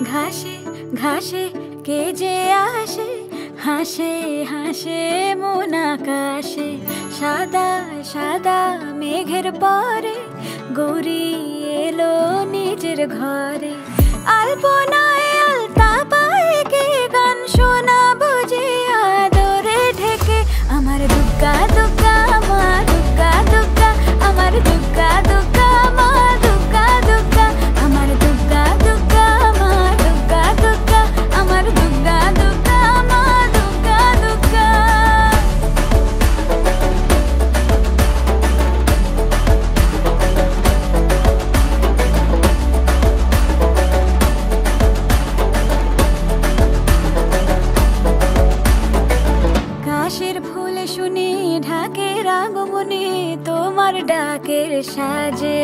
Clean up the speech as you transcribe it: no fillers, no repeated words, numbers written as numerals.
ঘাসে ঘাসে কে যে আসে, হাসে হাসে মন আকাশে। সাদা সাদা মেঘের পরে গৌরী এলো নিজের ঘরে। আলপনায় আলতা পায়ে কে গান শোনাবো যে আদরে ঢেকে। আমার দুগ্গা দুগ্গা মা দুগ্গা দুগ্গা, আমার দুগ্গা দুগ্গা মা দুগ্গা দুগ্গা, আমার দুগ্গা দুগ্গা মা দুগ্গা দুগ্গা, আমার দুগ্গা দুগ্গা মা দুগ্গা দুগ্গা। কাশের ফুলে শুনি ঢাকের আগমনে, তোমার ডাকের সাজে